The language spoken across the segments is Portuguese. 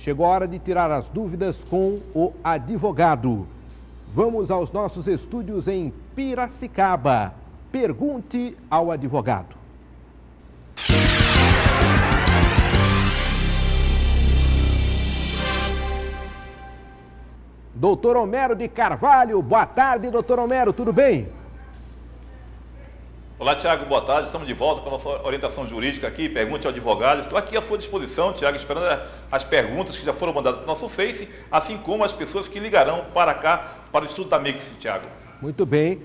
Chegou a hora de tirar as dúvidas com o advogado. Vamos aos nossos estúdios em Piracicaba. Pergunte ao advogado. Doutor Homero de Carvalho, boa tarde, doutor Homero, tudo bem? Olá, Tiago, boa tarde. Estamos de volta com a nossa orientação jurídica aqui. Pergunte ao advogado. Estou aqui à sua disposição, Tiago, esperando as perguntas que já foram mandadas para o nosso Face, assim como as pessoas que ligarão para cá, para o estudo da Mix, Tiago. Muito bem.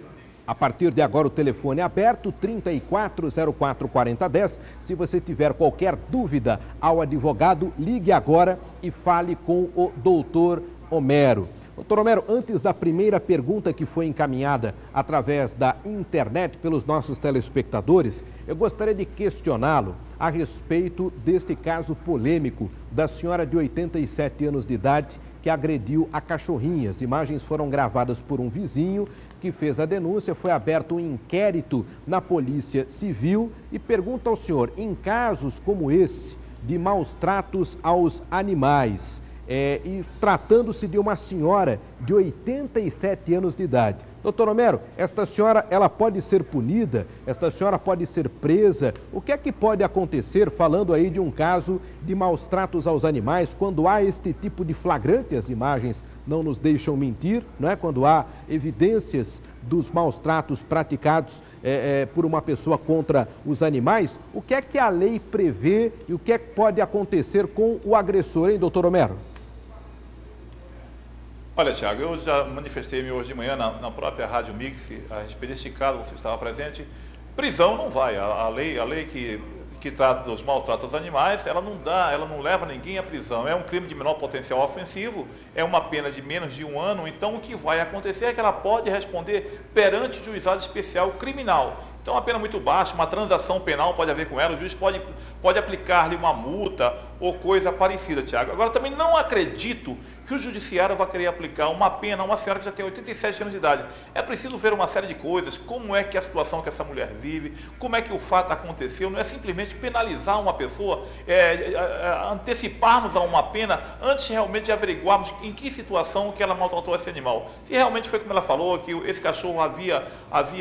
A partir de agora o telefone é aberto, 34044010. Se você tiver qualquer dúvida ao advogado, ligue agora e fale com o doutor Homero. Doutor Homero, antes da primeira pergunta que foi encaminhada através da internet pelos nossos telespectadores, eu gostaria de questioná-lo a respeito deste caso polêmico da senhora de 87 anos de idade que agrediu a cachorrinha. As imagens foram gravadas por um vizinho que fez a denúncia, foi aberto um inquérito na Polícia Civil e pergunta ao senhor, em casos como esse de maus tratos aos animais, e tratando-se de uma senhora de 87 anos de idade. Doutor Homero, esta senhora, ela pode ser punida? Esta senhora pode ser presa? O que é que pode acontecer, falando aí de um caso de maus tratos aos animais, quando há este tipo de flagrante, as imagens não nos deixam mentir, não é? Quando há evidências dos maus tratos praticados por uma pessoa contra os animais, o que é que a lei prevê e o que é que pode acontecer com o agressor, hein, doutor Homero? Olha, Tiago, eu já manifestei-me hoje de manhã na própria Rádio Mix a respeito deste caso, você estava presente. Prisão não vai. A lei que trata dos maltratos aos animais, ela não leva ninguém à prisão. É um crime de menor potencial ofensivo, é uma pena de menos de 1 ano, então o que vai acontecer é que ela pode responder perante o juizado especial criminal. Então, uma pena muito baixa, uma transação penal pode haver com ela, o juiz pode aplicar-lhe uma multa ou coisa parecida, Tiago. Agora, também não acredito que o judiciário vai querer aplicar uma pena a uma senhora que já tem 87 anos de idade. É preciso ver uma série de coisas, como é que é a situação que essa mulher vive, como é que o fato aconteceu, não é simplesmente penalizar uma pessoa, anteciparmos a uma pena antes realmente de averiguarmos em que situação que ela maltratou esse animal. Se realmente foi como ela falou, que esse cachorro havia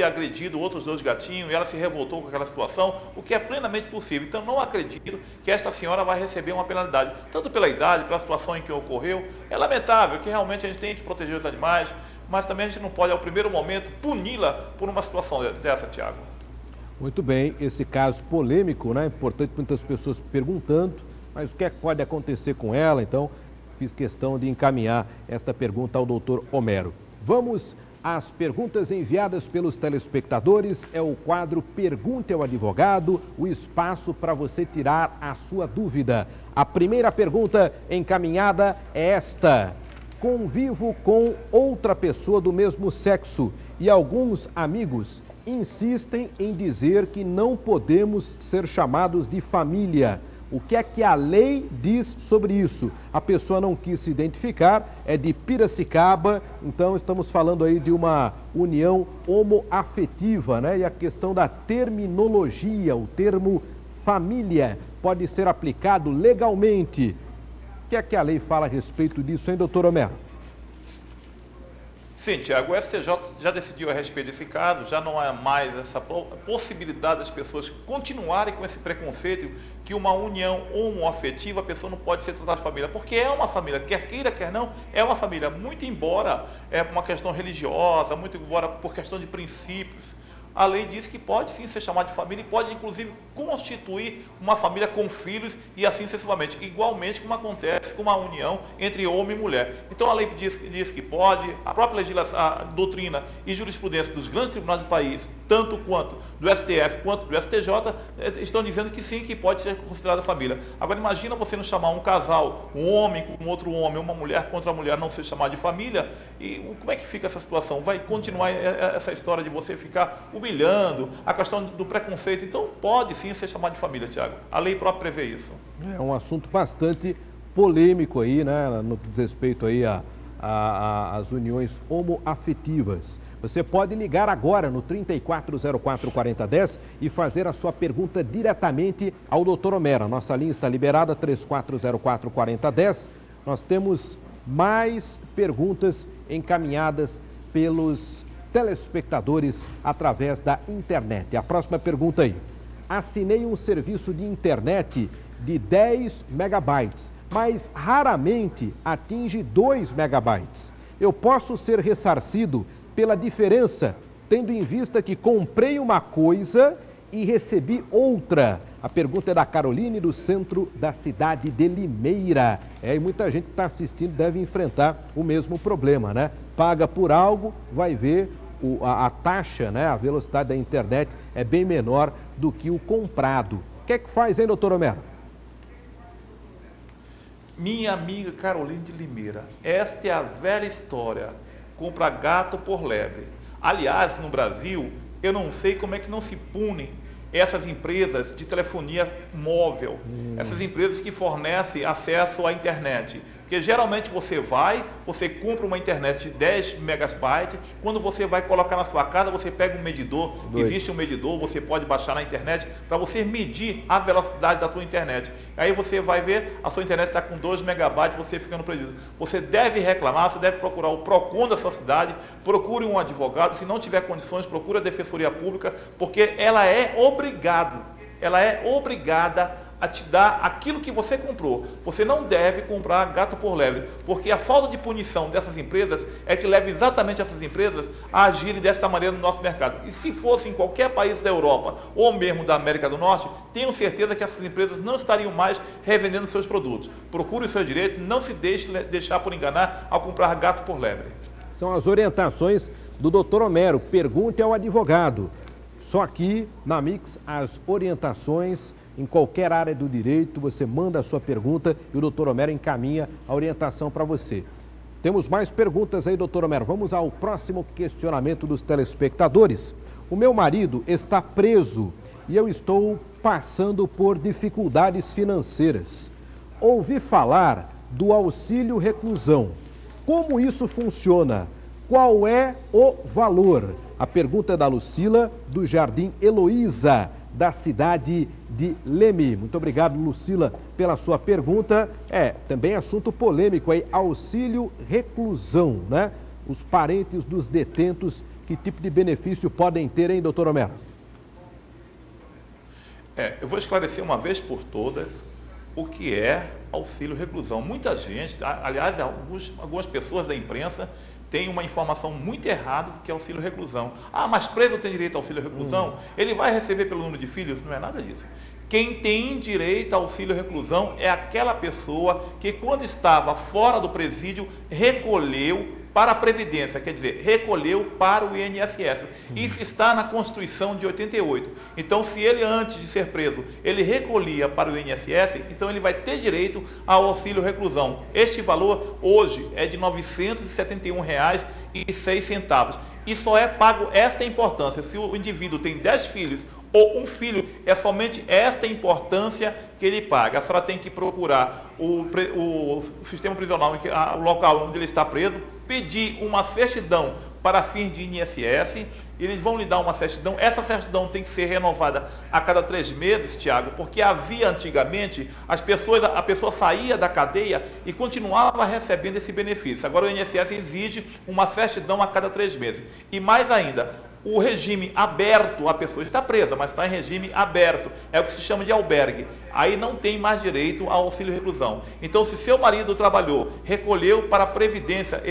agredido outros 2 gatinhos, e ela se revoltou com aquela situação, o que é plenamente possível. Então, não acredito que esta senhora vai receber uma penalidade, tanto pela idade, pela situação em que ocorreu. É lamentável que realmente a gente tem que proteger os animais, mas também a gente não pode, ao primeiro momento, puni-la por uma situação dessa, Tiago. Muito bem, esse caso polêmico, né? Importante, muitas pessoas perguntando, mas o que é que pode acontecer com ela? Então, fiz questão de encaminhar esta pergunta ao doutor Homero. Vamos às perguntas enviadas pelos telespectadores. É o quadro Pergunte ao Advogado, o espaço para você tirar a sua dúvida. A primeira pergunta encaminhada é esta: convivo com outra pessoa do mesmo sexo e alguns amigos insistem em dizer que não podemos ser chamados de família. O que é que a lei diz sobre isso? A pessoa não quis se identificar, é de Piracicaba, então estamos falando aí de uma união homoafetiva, né? E a questão da terminologia, o termo família, pode ser aplicado legalmente. O que é que a lei fala a respeito disso, hein, doutor Homero? Sim, Tiago, o STJ já decidiu a respeito desse caso, já não há mais essa possibilidade das pessoas continuarem com esse preconceito que uma união homoafetiva, a pessoa não pode ser tratada de família, porque é uma família, quer queira, quer não, é uma família, muito embora é uma questão religiosa, muito embora por questão de princípios. A lei diz que pode sim ser chamado de família e pode inclusive constituir uma família com filhos e assim sucessivamente, igualmente como acontece com uma união entre homem e mulher. Então a lei diz que pode, a própria legislação, a doutrina e jurisprudência dos grandes tribunais do país, tanto quanto do STF quanto do STJ, estão dizendo que sim, que pode ser considerada família. Agora imagina você não chamar um casal, um homem com outro homem, uma mulher contra a mulher, não ser chamado de família, e como é que fica essa situação? Vai continuar essa história de você ficar humilhando, a questão do preconceito? Então pode sim ser chamado de família, Tiago. A lei própria prevê isso. É um assunto bastante polêmico aí, né, no que diz respeito aí às uniões homoafetivas. Você pode ligar agora no 34044010 e fazer a sua pergunta diretamente ao Dr. Homero. Nossa linha está liberada, 34044010. nós temos mais perguntas encaminhadas pelos telespectadores através da internet. A próxima pergunta aí. Assinei um serviço de internet de 10 megabytes, mas raramente atinge 2 megabytes. Eu posso ser ressarcido pela diferença, tendo em vista que comprei uma coisa e recebi outra? A pergunta é da Caroline, do centro da cidade de Limeira. E muita gente que está assistindo deve enfrentar o mesmo problema, né? Paga por algo, vai ver a taxa, né? A velocidade da internet é bem menor do que o comprado. O que é que faz, hein, doutor Homero? Minha amiga Caroline de Limeira, esta é a velha história. Compra gato por lebre. Aliás, no Brasil, eu não sei como é que não se punem essas empresas de telefonia móvel, essas empresas que fornecem acesso à internet. Porque geralmente você compra uma internet de 10 megabytes, quando você vai colocar na sua casa, você pega um medidor, existe um medidor, você pode baixar na internet para você medir a velocidade da sua internet. Aí você vai ver, a sua internet está com 2 megabytes, você fica no prejuízo. Você deve reclamar, você deve procurar o PROCON da sua cidade, procure um advogado, se não tiver condições, procure a Defensoria Pública, porque ela é obrigada a te dar aquilo que você comprou. Você não deve comprar gato por lebre, porque a falta de punição dessas empresas é que leva exatamente essas empresas a agirem desta maneira no nosso mercado. E se fosse em qualquer país da Europa ou mesmo da América do Norte, tenho certeza que essas empresas não estariam mais revendendo seus produtos. Procure o seu direito, não se deixar por enganar ao comprar gato por lebre. São as orientações do doutor Homero. Pergunte ao advogado. Só aqui na Mix as orientações. Em qualquer área do direito, você manda a sua pergunta e o doutor Homero encaminha a orientação para você. Temos mais perguntas aí, doutor Homero. Vamos ao próximo questionamento dos telespectadores. O meu marido está preso e eu estou passando por dificuldades financeiras. Ouvi falar do auxílio reclusão. Como isso funciona? Qual é o valor? A pergunta é da Lucila, do Jardim Heloísa, da cidade de Leme. Muito obrigado, Lucila, pela sua pergunta. Também assunto polêmico aí, auxílio reclusão, né? Os parentes dos detentos, que tipo de benefício podem ter, hein, doutor Homero? Eu vou esclarecer uma vez por todas o que é auxílio reclusão. Muita gente, aliás, algumas pessoas da imprensa tem uma informação muito errada do que é auxílio reclusão. Mas preso tem direito ao auxílio reclusão? Ele vai receber pelo número de filhos? Não é nada disso. Quem tem direito ao auxílio reclusão é aquela pessoa que, quando estava fora do presídio, recolheu para a Previdência, quer dizer, recolheu para o INSS. Isso está na Constituição de 88. Então, se ele, antes de ser preso, ele recolhia para o INSS, então ele vai ter direito ao auxílio reclusão. Este valor, hoje, é de R$ 971,06. E só é pago esta importância. Se o indivíduo tem 10 filhos ou um filho, é somente esta importância que ele paga. A senhora tem que procurar o sistema prisional, o local onde ele está preso, pedir uma certidão para fins de INSS, eles vão lhe dar uma certidão. Essa certidão tem que ser renovada a cada 3 meses, Tiago, porque havia antigamente, a pessoa saía da cadeia e continuava recebendo esse benefício. Agora o INSS exige uma certidão a cada 3 meses. E mais ainda, o regime aberto, a pessoa está presa, mas está em regime aberto, é o que se chama de albergue. Aí não tem mais direito ao auxílio reclusão. Então, se seu marido trabalhou, recolheu para a Previdência,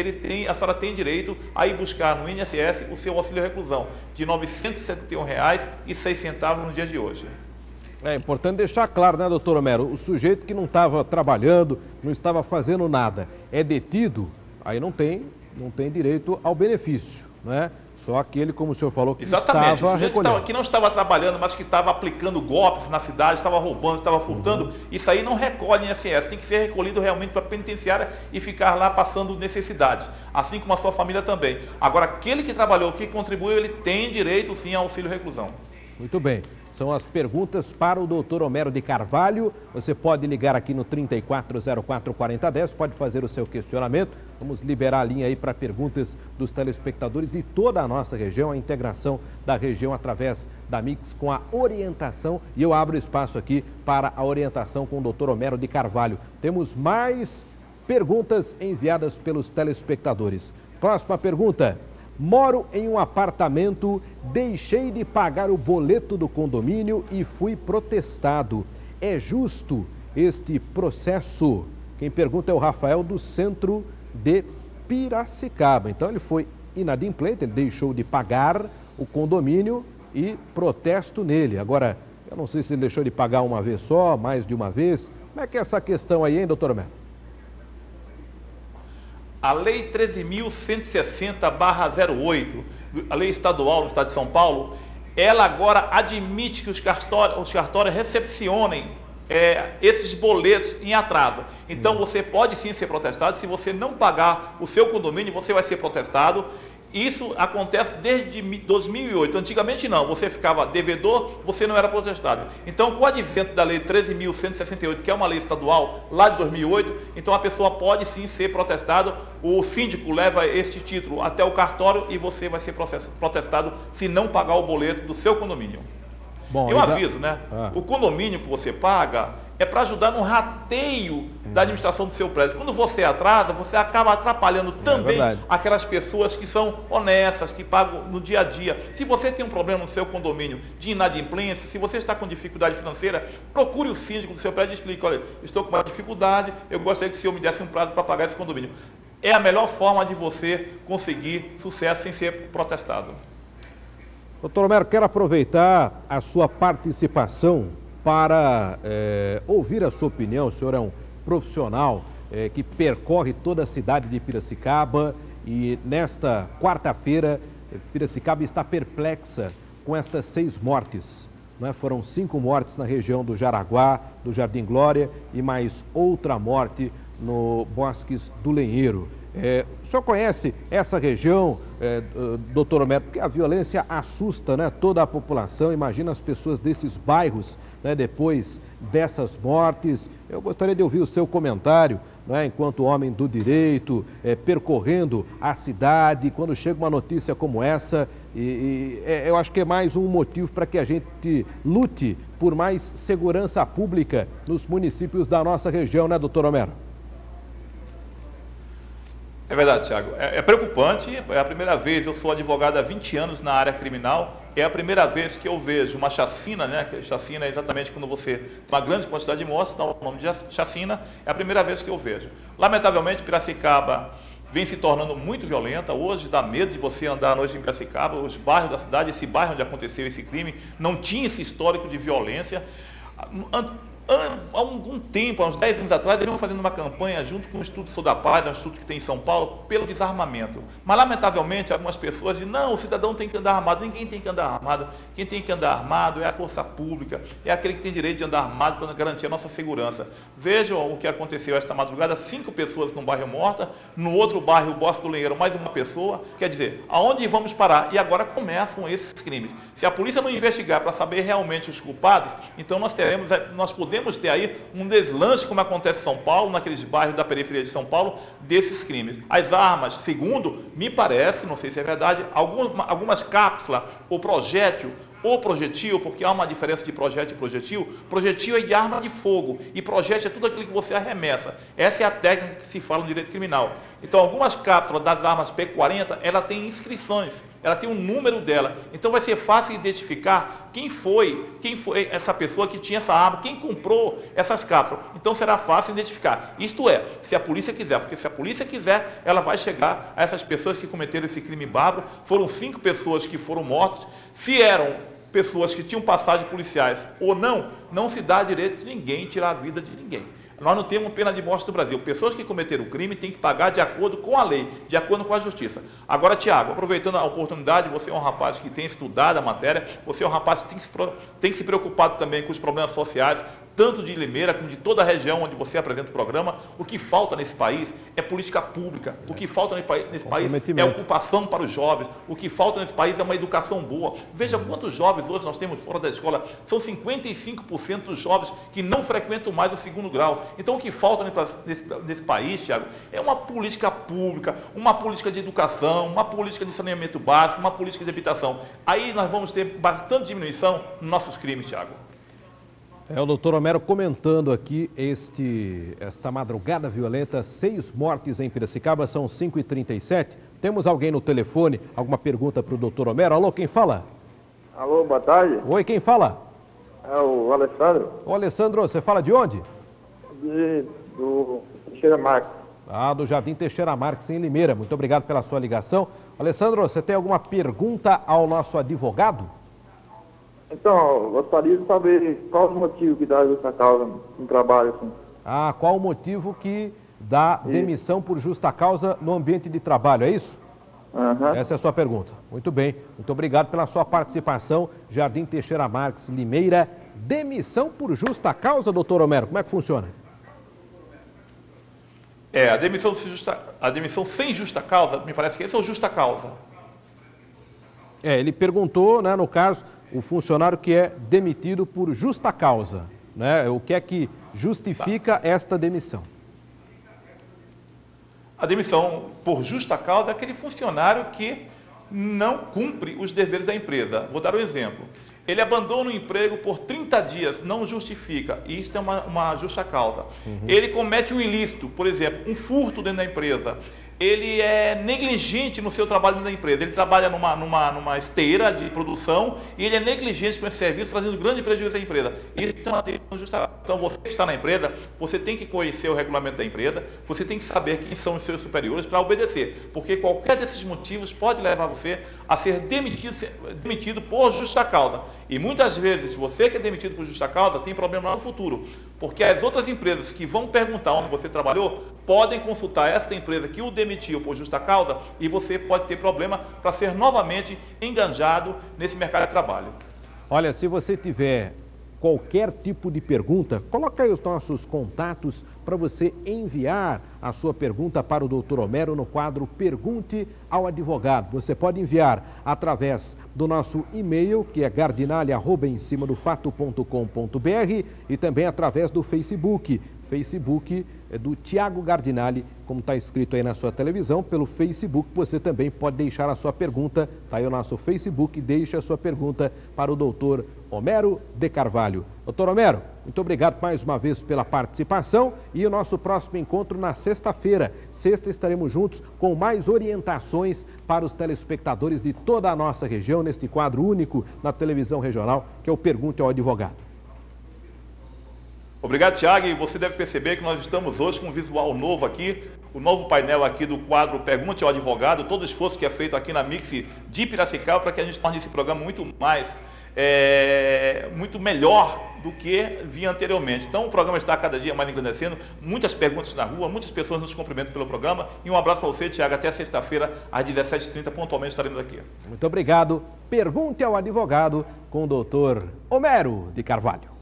a senhora tem direito a ir buscar no INSS o seu auxílio reclusão, de R$ 971,06 no dia de hoje. É importante deixar claro, né, doutor Homero? O sujeito que não estava trabalhando, não estava fazendo nada, é detido, aí não tem direito ao benefício, né? Só aquele, como o senhor falou, que estava recolhendo. Que não estava trabalhando, mas que estava aplicando golpes na cidade, estava roubando, estava furtando, isso aí não recolhe em INSS, tem que ser recolhido realmente para a penitenciária e ficar lá passando necessidades, assim como a sua família também. Agora, aquele que trabalhou, que contribuiu, ele tem direito sim ao auxílio reclusão. Muito bem. São as perguntas para o doutor Homero de Carvalho. Você pode ligar aqui no 3404-4010, pode fazer o seu questionamento. Vamos liberar a linha aí para perguntas dos telespectadores de toda a nossa região, a integração da região através da Mix com a orientação. E eu abro espaço aqui para a orientação com o doutor Homero de Carvalho. Temos mais perguntas enviadas pelos telespectadores. Próxima pergunta. Moro em um apartamento, deixei de pagar o boleto do condomínio e fui protestado. É justo este processo? Quem pergunta é o Rafael, do centro de Piracicaba. Então ele foi inadimplente, ele deixou de pagar o condomínio e protesto nele. Agora, eu não sei se ele deixou de pagar uma vez só, mais de uma vez. Como é que é essa questão aí, hein, doutor Homero? A Lei 13.160/08, a lei estadual do Estado de São Paulo, ela agora admite que os cartórios recepcionem esses boletos em atraso. Então você pode sim ser protestado. Se você não pagar o seu condomínio, você vai ser protestado. Isso acontece desde 2008. Antigamente não, você ficava devedor, você não era protestado. Então, com o advento da Lei 13.168, que é uma lei estadual lá de 2008, então a pessoa pode sim ser protestado. O síndico leva este título até o cartório e você vai ser protestado se não pagar o boleto do seu condomínio. Bom, eu aviso, né? O condomínio que você paga é para ajudar no rateio da administração do seu prédio. Quando você atrasa, você acaba atrapalhando também aquelas pessoas que são honestas, que pagam no dia a dia. Se você tem um problema no seu condomínio de inadimplência, se você está com dificuldade financeira, procure o síndico do seu prédio e explique: olha, estou com uma dificuldade, eu gostaria que o senhor me desse um prazo para pagar esse condomínio. É a melhor forma de você conseguir sucesso sem ser protestado. Doutor Homero, quero aproveitar a sua participação para ouvir a sua opinião. O senhor é um profissional que percorre toda a cidade de Piracicaba e nesta quarta-feira Piracicaba está perplexa com estas 6 mortes. Né? Foram 5 mortes na região do Jaraguá, do Jardim Glória e mais outra morte no Bosques do Lenheiro. O senhor conhece essa região, doutor Homero? Porque a violência assusta, né, toda a população. Imagina as pessoas desses bairros, né, depois dessas mortes. Eu gostaria de ouvir o seu comentário, né, enquanto homem do direito, percorrendo a cidade, quando chega uma notícia como essa. Eu acho que é mais um motivo para que a gente lute por mais segurança pública nos municípios da nossa região, né, doutor Homero? É verdade, Thiago. É preocupante. É a primeira vez, eu sou advogado há 20 anos na área criminal, é a primeira vez que eu vejo uma chacina, né? Chacina é exatamente quando você tem uma grande quantidade de mortes, dá o nome de chacina, é a primeira vez que eu vejo. Lamentavelmente, Piracicaba vem se tornando muito violenta. Hoje dá medo de você andar à noite em Piracicaba. Os bairros da cidade, esse bairro onde aconteceu esse crime, não tinha esse histórico de violência. Há algum tempo, há uns 10 anos atrás, eles iam fazendo uma campanha junto com o Instituto Sou da Paz, um instituto que tem em São Paulo, pelo desarmamento. Mas, lamentavelmente, algumas pessoas dizem: não, o cidadão tem que andar armado. Ninguém tem que andar armado. Quem tem que andar armado é a força pública, é aquele que tem direito de andar armado para garantir a nossa segurança. Vejam o que aconteceu esta madrugada: 5 pessoas num bairro morta, no outro bairro, o Bosque do Lenheiro, mais uma pessoa. Quer dizer, aonde vamos parar? E agora começam esses crimes. Se a polícia não investigar para saber realmente os culpados, então nós podemos ter aí um deslanche, como acontece em São Paulo, naqueles bairros da periferia de São Paulo, desses crimes. As armas, segundo, me parece, não sei se é verdade, algumas cápsulas ou projétil, porque há uma diferença de projétil e projetil. Projetil é de arma de fogo e projétil é tudo aquilo que você arremessa. Essa é a técnica que se fala no direito criminal. Então, algumas cápsulas das armas P40, ela tem inscrições, ela tem um número dela. Então, vai ser fácil identificar quem foi essa pessoa que tinha essa arma, quem comprou essas cápsulas. Então, será fácil identificar. Isto é, se a polícia quiser, porque se a polícia quiser, ela vai chegar a essas pessoas que cometeram esse crime bárbaro. Foram 5 pessoas que foram mortas. Se eram pessoas que tinham passagens policiais ou não, não se dá direito de ninguém tirar a vida de ninguém. Nós não temos pena de morte no Brasil. Pessoas que cometeram o crime têm que pagar de acordo com a lei, de acordo com a justiça. Agora, Tiago, aproveitando a oportunidade, você é um rapaz que tem estudado a matéria, você é um rapaz que tem que se preocupar também com os problemas sociais, tanto de Limeira como de toda a região onde você apresenta o programa. O que falta nesse país é política pública. O que falta nesse país é ocupação para os jovens. O que falta nesse país é uma educação boa. Veja quantos jovens hoje nós temos fora da escola. São 55% dos jovens que não frequentam mais o 2º grau. Então, o que falta nesse país, Tiago, é uma política pública, uma política de educação, uma política de saneamento básico, uma política de habitação. Aí nós vamos ter bastante diminuição nos nossos crimes, Tiago. É o doutor Homero comentando aqui esta madrugada violenta, 6 mortes em Piracicaba, são 5h37. Temos alguém no telefone, alguma pergunta para o doutor Homero? Alô, quem fala? Alô, boa tarde. Oi, quem fala? É o Alessandro. Ô, Alessandro, você fala de onde? Do Teixeira Marques. Ah, do Jardim Teixeira Marques, em Limeira. Muito obrigado pela sua ligação. Alessandro, você tem alguma pergunta ao nosso advogado? Então, eu gostaria de saber qual o motivo que dá justa causa no trabalho, assim. Ah, qual o motivo que dá demissão por justa causa no ambiente de trabalho, é isso? Uhum. Essa é a sua pergunta. Muito bem. Muito obrigado pela sua participação. Jardim Teixeira Marques, Limeira. Demissão por justa causa, doutor Homero, como é que funciona? A demissão sem justa causa, me parece que esse é o justa causa. Ele perguntou, né, no caso, o funcionário que é demitido por justa causa, né? O que é que justifica esta demissão? A demissão por justa causa é aquele funcionário que não cumpre os deveres da empresa. Vou dar um exemplo. Ele abandona o emprego por 30 dias, não justifica. Isso é uma justa causa. Ele comete um ilícito, por exemplo, um furto dentro da empresa. Ele é negligente no seu trabalho dentro da empresa. Ele trabalha numa esteira de produção e ele é negligente com esse serviço, trazendo grande prejuízo à empresa. Isso é uma demissão justa. Então, você que está na empresa, você tem que conhecer o regulamento da empresa, você tem que saber quem são os seus superiores para obedecer, porque qualquer desses motivos pode levar você a ser demitido por justa causa. E muitas vezes, você que é demitido por justa causa tem problema lá no futuro, porque as outras empresas que vão perguntar onde você trabalhou podem consultar essa empresa que o demitiu por justa causa e você pode ter problema para ser novamente enganjado nesse mercado de trabalho. Olha, se você tiver qualquer tipo de pergunta, coloca aí os nossos contatos para você enviar a sua pergunta para o doutor Homero no quadro Pergunte ao Advogado. Você pode enviar através do nosso e-mail, que é gardinali@emcimadofato.com.br, e também através do Facebook do Tiago Gardinali, como está escrito aí na sua televisão. Pelo Facebook você também pode deixar a sua pergunta, está aí o nosso Facebook, deixa a sua pergunta para o doutor Homero de Carvalho. Doutor Homero, muito obrigado mais uma vez pela participação e o nosso próximo encontro na sexta-feira. Sexta estaremos juntos com mais orientações para os telespectadores de toda a nossa região, neste quadro único na televisão regional, que é o Pergunte ao Advogado. Obrigado, Thiago. E você deve perceber que nós estamos hoje com um visual novo aqui, o novo painel aqui do quadro Pergunte ao Advogado, todo o esforço que é feito aqui na Mix de Piracicaba para que a gente torne esse programa muito melhor do que vinha anteriormente. Então o programa está cada dia mais engrandecendo, muitas perguntas na rua, muitas pessoas nos cumprimentam pelo programa e um abraço para você, Thiago, até sexta-feira às 17h30, pontualmente estaremos aqui. Muito obrigado. Pergunte ao Advogado com o doutor Homero de Carvalho.